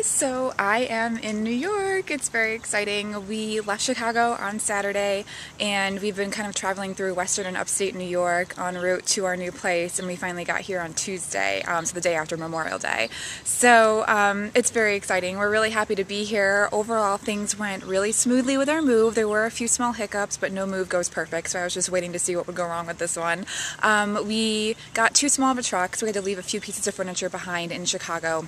guys, so I am in New York. It's very exciting. We left Chicago on Saturday and we've been kind of traveling through western and upstate New York en route to our new place, and we finally got here on Tuesday, so the day after Memorial Day. So it's very exciting. We're really happy to be here. Overall, things went really smoothly with our move. There were a few small hiccups, but no move goes perfect, so I was just waiting to see what would go wrong with this one. We got too small of a truck, so we had to leave a few pieces of furniture behind in Chicago.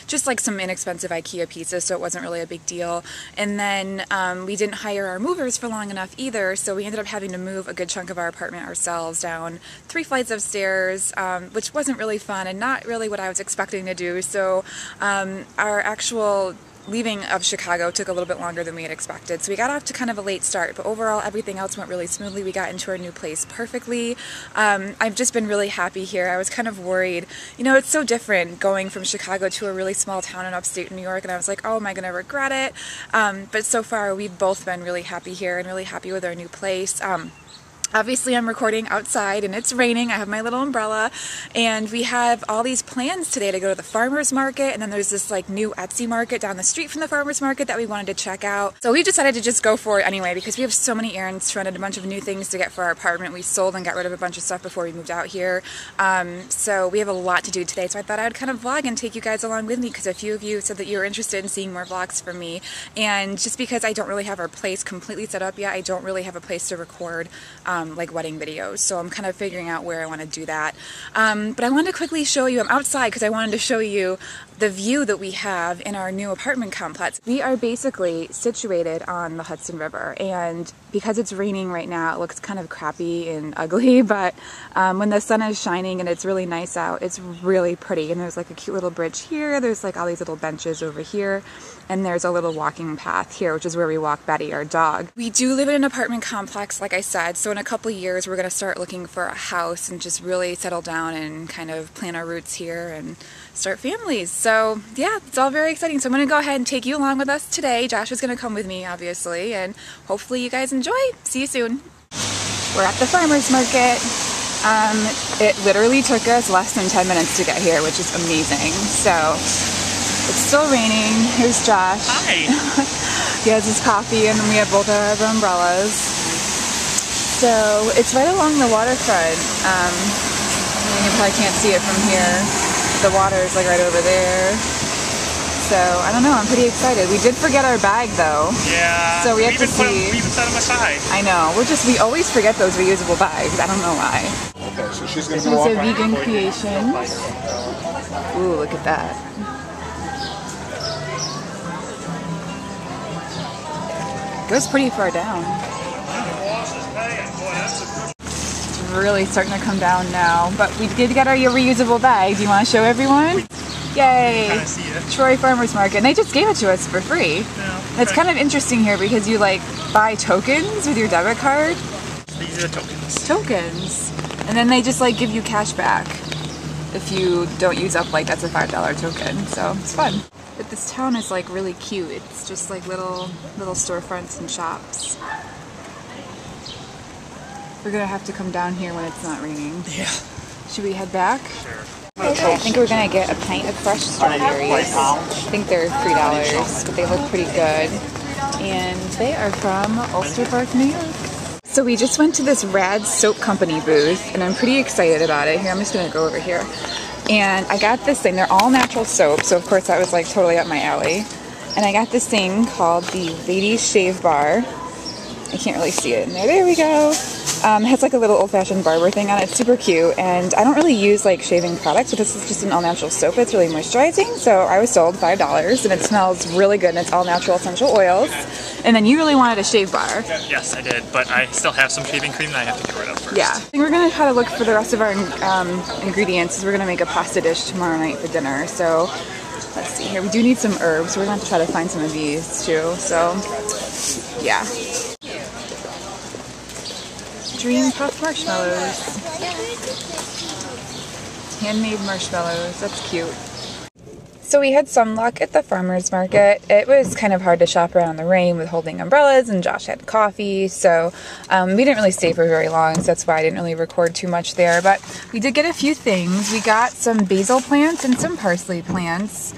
Just like some inexpensive IKEA pieces, so it wasn't really a big deal. And then we didn't hire our movers for long enough either, so we ended up having to move a good chunk of our apartment ourselves down 3 flights of stairs, which wasn't really fun and not really what I was expecting to do. So our actual leaving of Chicago took a little bit longer than we had expected, so we got off to kind of a late start, but overall everything else went really smoothly. We got into our new place perfectly. I've just been really happy here. I was kind of worried. You know, it's so different going from Chicago to a really small town in upstate New York, and I was like, oh, am I going to regret it? But so far we've both been really happy here and really happy with our new place. Obviously, I'm recording outside and it's raining. I have my little umbrella, and we have all these plans today to go to the farmer's market, and then there's this like new Etsy market down the street from the farmer's market that we wanted to check out. So we decided to just go for it anyway because we have so many errands to run and a bunch of new things to get for our apartment. We sold and got rid of a bunch of stuff before we moved out here. So we have a lot to do today, so I thought I would kind of vlog and take you guys along with me because a few of you said that you were interested in seeing more vlogs from me, and just because I don't really have our place completely set up yet, I don't really have a place to record like wedding videos, so I'm kind of figuring out where I want to do that. But I wanted to quickly show you, I'm outside because I wanted to show you the view that we have in our new apartment complex. We are basically situated on the Hudson River, and because it's raining right now, it looks kind of crappy and ugly, but when the sun is shining and it's really nice out, it's really pretty. And there's like a cute little bridge here, there's like all these little benches over here, and there's a little walking path here, which is where we walk Betty, our dog. We do live in an apartment complex, like I said, so in a couple years we're going to start looking for a house and just really settle down and kind of plan our roots here and start families. So yeah, it's all very exciting. So I'm going to go ahead and take you along with us today. Josh is going to come with me, obviously, and hopefully you guys enjoy. See you soon. We're at the farmer's market. It literally took us less than 10 minutes to get here, which is amazing. So it's still raining. Here's Josh. Hi. He has his coffee, and then we have both of our umbrellas. So it's right along the waterfront. You probably can't see it from here. The water is like right over there. So I don't know, I'm pretty excited. We did forget our bag though. Yeah. So we have to see. We even set them aside. I know. We always forget those reusable bags. I don't know why. Okay, so she's gonna This is a vegan creation. Ooh, look at that. Goes pretty far down. It's really starting to come down now, but we did get our reusable bag. Do you want to show everyone? Yay! Troy Farmers Market, and they just gave it to us for free. Yeah, it's kind of interesting here because you like buy tokens with your debit card. These are the tokens. Tokens, and then they just like give you cash back if you don't use up, like that's a $5 token. So it's fun. But this town is like really cute. It's just like little storefronts and shops. We're gonna have to come down here when it's not raining. Yeah. Should we head back? Sure. Okay, I think we're gonna get a pint of fresh strawberries. I think they're $3, but they look pretty good. And they are from Ulster Park, New York. So we just went to this Rad Soap Company booth, and I'm pretty excited about it. Here, I'm just gonna go over here. And I got this thing. They're all natural soap, so of course that was like totally up my alley. And I got this thing called the Ladies Shave Bar. I can't really see it in there. There we go. It has like a little old-fashioned barber thing on it. It's super cute, and I don't really use like shaving products, but this is just an all-natural soap. It's really moisturizing, so I was sold $5, and it smells really good, and it's all natural essential oils. And then you really wanted a shave bar. Yes, I did, but I still have some shaving cream that I have to get rid of first. Yeah. I think we're going to try to look for the rest of our ingredients. We're going to make a pasta dish tomorrow night for dinner, so let's see here. We do need some herbs. We're going to have to try to find some of these too, so yeah. Dream Puff Marshmallows. Handmade marshmallows. That's cute. So we had some luck at the farmer's market. It was kind of hard to shop around in the rain with holding umbrellas, and Josh had coffee, so we didn't really stay for very long, so that's why I didn't really record too much there. But we did get a few things. We got some basil plants and some parsley plants.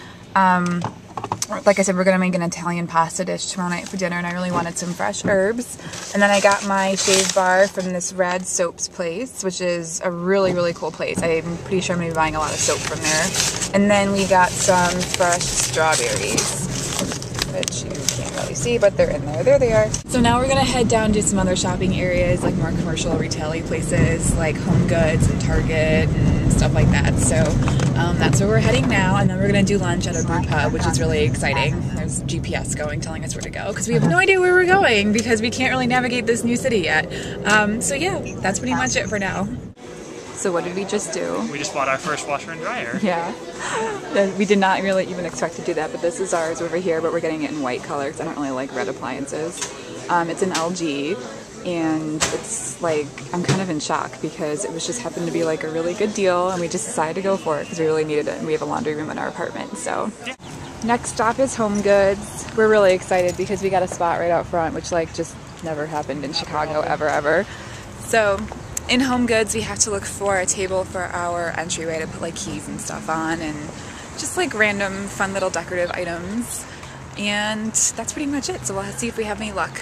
Like I said, we're gonna make an Italian pasta dish tomorrow night for dinner, and I really wanted some fresh herbs. And then I got my shave bar from this Rad Soaps place, which is a really, really cool place. I'm pretty sure I'm gonna be buying a lot of soap from there. And then we got some fresh strawberries, which you can't really see, but they're in there. There they are. So now we're gonna head down to some other shopping areas, like more commercial retail-y places, like Home Goods and Target and stuff like that. So that's where we're heading now, and then we're gonna do lunch at a brew pub, which is really exciting. There's GPS going, telling us where to go, because we have no idea where we're going, because we can't really navigate this new city yet. So yeah, that's pretty much it for now. So what did we just do? We just bought our first washer and dryer. Yeah. We did not really even expect to do that, but this is ours over here, but we're getting it in white color because I don't really like red appliances. It's an LG, and it's like, I'm kind of in shock because it was just happened to be like a really good deal, and we just decided to go for it because we really needed it, and we have a laundry room in our apartment, so. Yeah. Next stop is Home Goods. We're really excited because we got a spot right out front, which like just never happened in Chicago ever. So in Home Goods, we have to look for a table for our entryway to put like keys and stuff on, and just like random fun little decorative items. And that's pretty much it. So we'll see if we have any luck.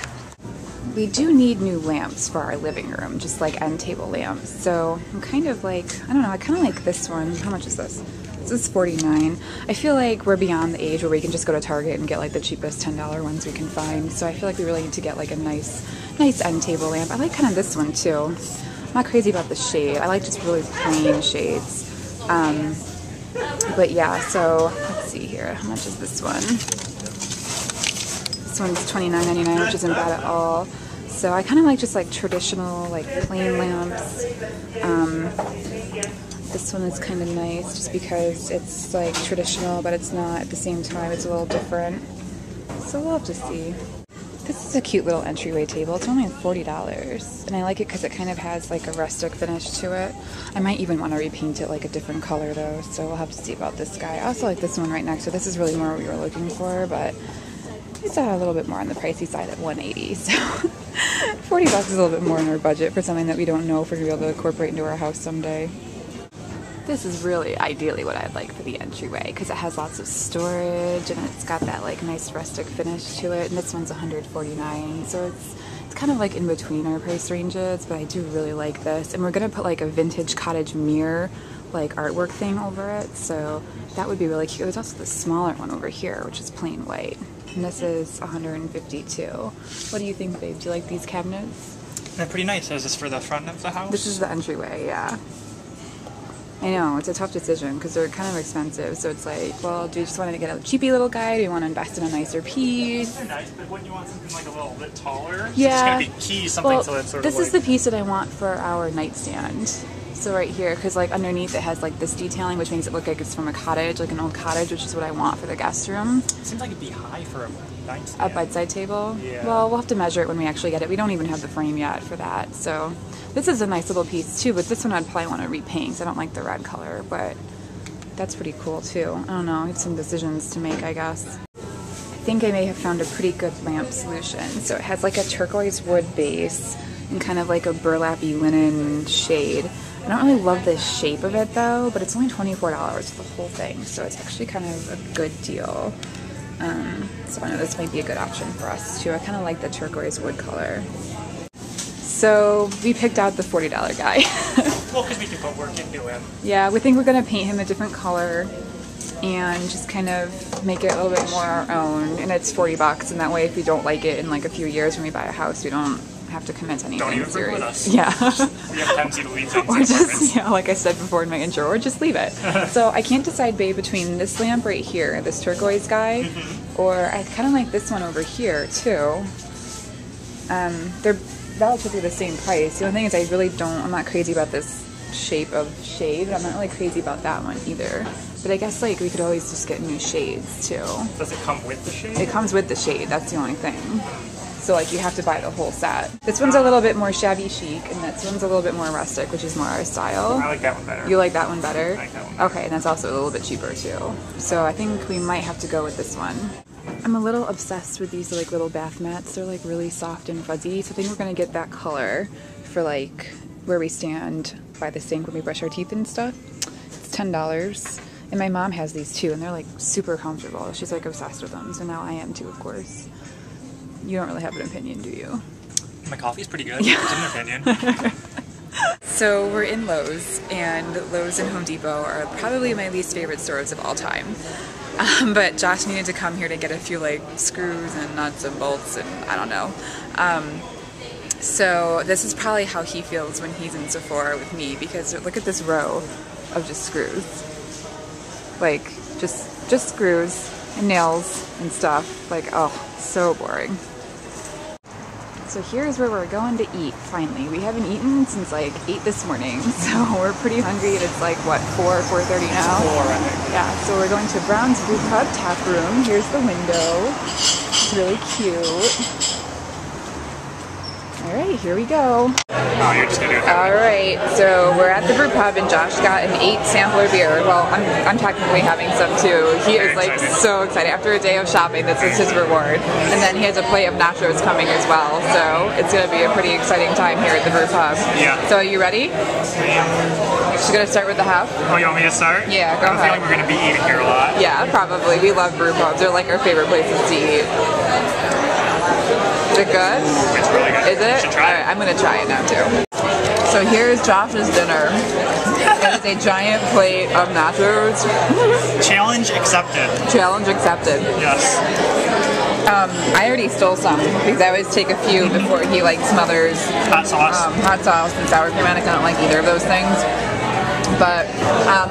We do need new lamps for our living room, just like end table lamps. So I'm kind of like, I don't know, I kind of like this one. How much is this? This is $49. I feel like we're beyond the age where we can just go to Target and get like the cheapest $10 ones we can find. So I feel like we really need to get like a nice end table lamp. I like kind of this one too. I'm not crazy about the shade. I like just really plain shades. But yeah, so let's see here. How much is this one? This one's $29.99, which isn't bad at all. So I kind of like just like traditional, like plain lamps. This one is kind of nice just because it's like traditional, but it's not at the same time. It's a little different. So we'll have to see. This is a cute little entryway table. It's only $40, and I like it because it kind of has like a rustic finish to it. I might even want to repaint it like a different color though, so we'll have to see about this guy. I also like this one right next to it. This is really more what we were looking for, but it's a little bit more on the pricey side at $180, so $40 is a little bit more in our budget for something that we don't know if we're going to be able to incorporate into our house someday. This is really ideally what I'd like for the entryway because it has lots of storage and it's got that like nice rustic finish to it, and this one's $149, so it's kind of like in between our price ranges, but I do really like this. And we're gonna put like a vintage cottage mirror like artwork thing over it, so that would be really cute. There's also the smaller one over here, which is plain white, and this is $152. What do you think, babe? Do you like these cabinets? They're pretty nice. Is this for the front of the house? This is the entryway, yeah. I know, it's a tough decision because they're kind of expensive, so it's like, well, do you just want to get a cheapy little guy? Do you want to invest in a nicer piece? They're nice, but wouldn't you want something like a little bit taller? Yeah. It's just going to be key, something so that's sort of this is the piece that I want for our nightstand. So right here, because like underneath it has like this detailing, which makes it look like it's from a cottage, like an old cottage, which is what I want for the guest room. It seems like it'd be high for a nightstand. A bedside table? Yeah. Well, we'll have to measure it when we actually get it. We don't even have the frame yet for that, so. This is a nice little piece too, but this one I'd probably want to repaint because I don't like the red color, but that's pretty cool too. I don't know, I have some decisions to make, I guess. I think I may have found a pretty good lamp solution. So it has like a turquoise wood base and kind of like a burlappy linen shade. I don't really love the shape of it though, but it's only $24 for the whole thing, so it's actually kind of a good deal. So I know this might be a good option for us too. I kind of like the turquoise wood color. So we picked out the $40 guy. Well, because we can put work into him. Yeah, we think we're going to paint him a different color and just kind of make it a little bit more our own. And it's $40, and that way if we don't like it in like a few years when we buy a house, we don't have to commit to anything don't even serious. With us. Yeah. We have tendency to leave things or in just, yeah, like I said before in my intro, or just leave it. So I can't decide, babe, between this lamp right here, this turquoise guy, or I kind of like this one over here too. They're relatively the same price. The only thing is I'm not crazy about this shape of shade, but I'm not really crazy about that one either. But I guess like we could always just get new shades too. Does it come with the shade? It comes with the shade, that's the only thing. So like you have to buy the whole set. This one's a little bit more shabby chic, and this one's a little bit more rustic, which is more our style. I like that one better. You like that one better? I like that one better. Okay, and that's also a little bit cheaper too. So I think we might have to go with this one. I'm a little obsessed with these like little bath mats. They're like really soft and fuzzy, so I think we're gonna get that color for like where we stand by the sink when we brush our teeth and stuff. It's $10. And my mom has these too, and they're like super comfortable. She's like obsessed with them, so now I am too, of course. You don't really have an opinion, do you? My coffee's pretty good. Yeah. It's an opinion. So we're in Lowe's, and Lowe's and Home Depot are probably my least favorite stores of all time. But Josh needed to come here to get a few like screws and nuts and bolts and I don't know. So this is probably how he feels when he's in Sephora with me, because look at this row of just screws. Like just screws and nails and stuff. Like, oh, so boring. So here's where we're going to eat, finally. We haven't eaten since like 8 this morning, so we're pretty hungry, and it's like, what, 4:30 now? 4, I think. Yeah, so we're going to Brown's Brew Pub Tap Room. Here's the window. It's really cute. Alright, here we go. Oh, you're just gonna do it that way. Alright, so we're at the brew pub, and Josh got an 8 sampler beer. Well, I'm technically having some too. He is like so excited. After a day of shopping, this is his reward. And then he has a plate of nachos coming as well, so it's gonna be a pretty exciting time here at the brew pub. Yeah. So are you ready? She's gonna start with the half? Oh, you want me to start? Yeah, go I have a ahead. feeling we're gonna be eating here a lot. Yeah, probably. We love brew pubs. They're like our favorite places to eat. Is it good? It's really good. Is it? You should try it. Alright, I'm gonna try it now too. So here's Josh's dinner. It is a giant plate of nachos. Challenge accepted. Challenge accepted. Yes. I already stole some because I always take a few before he like smothers Hot sauce. hot sauce and sour cream. I don't like either of those things. But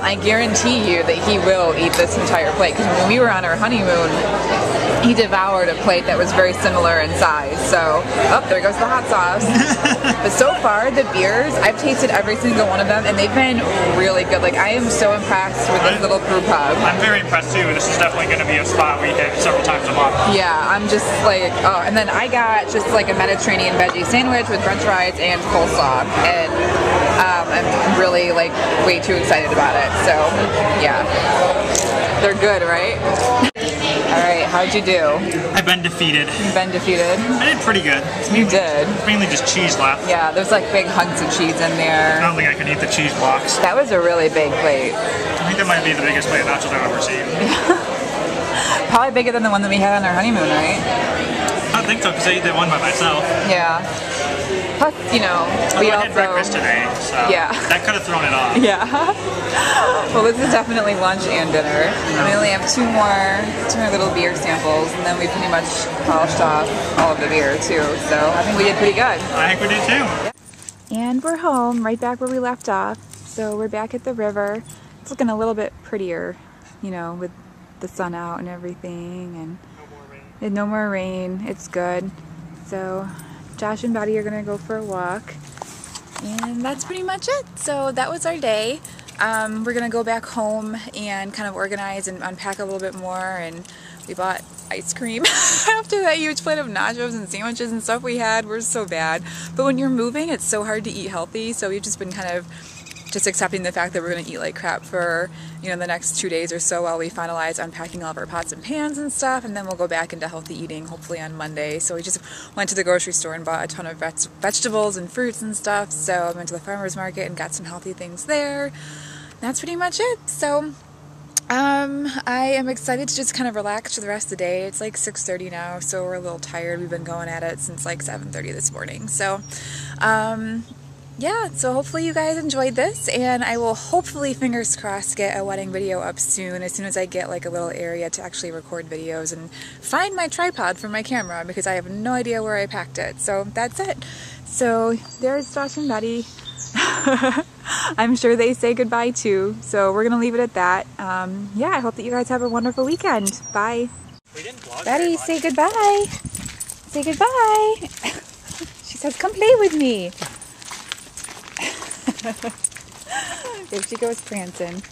I guarantee you that he will eat this entire plate, because when we were on our honeymoon, he devoured a plate that was very similar in size. So, oh, there goes the hot sauce. But so far, the beers, I've tasted every single one of them, and they've been really good. Like, I am so impressed with this little brew pub. I'm very impressed too. This is definitely going to be a spot we hit several times a month. Yeah, I'm just like, oh, and then I got just like a Mediterranean veggie sandwich with french fries and coleslaw, and I'm really like way too excited about it. So, yeah. They're good, right? Alright, how'd you do? I've been defeated. You've been defeated? I did pretty good. You did. Mainly just cheese left. Yeah, there's like big hunks of cheese in I there. don't think I can eat the cheese blocks. That was a really big plate. I think that might be the biggest plate of nachos I've ever seen. Probably bigger than the one that we had on our honeymoon, right? I don't think so, because I ate that one by myself. Yeah. Plus, you know, we I also... had breakfast today, so Yeah. that could have thrown it off. Yeah. Well, this is definitely lunch and dinner. And we only have two more little beer samples, and then we pretty much polished off all of the beer too. So I think we did pretty good. I think we did too. And we're home, right back where we left off. So we're back at the river. It's looking a little bit prettier, you know, with the sun out and everything, and no more rain. It's good. So Josh and Betty are gonna go for a walk, and that's pretty much it. So that was our day. We're gonna go back home and kind of organize and unpack a little bit more, and we bought ice cream after that huge plate of nachos and sandwiches and stuff we had. We're so bad. But when you're moving, it's so hard to eat healthy, so we've just been kind of just accepting the fact that we're going to eat like crap for, you know, the next 2 days or so while we finalize unpacking all of our pots and pans and stuff, and then we'll go back into healthy eating hopefully on Monday. So we just went to the grocery store and bought a ton of vegetables and fruits and stuff. So I went to the farmer's market and got some healthy things there. That's pretty much it. So I am excited to just kind of relax for the rest of the day. It's like 6:30 now, so we're a little tired. We've been going at it since like 7:30 this morning. So yeah, so hopefully you guys enjoyed this, and I will hopefully, fingers crossed, get a wedding video up soon as I get like a little area to actually record videos and find my tripod for my camera, because I have no idea where I packed it. So that's it. So there's Josh and Betty. I'm sure they say goodbye too, so we're gonna leave it at that. Yeah, I hope that you guys have a wonderful weekend. Bye. We didn't vlog Betty, say goodbye. Say goodbye. She says, come play with me. There she goes prancing.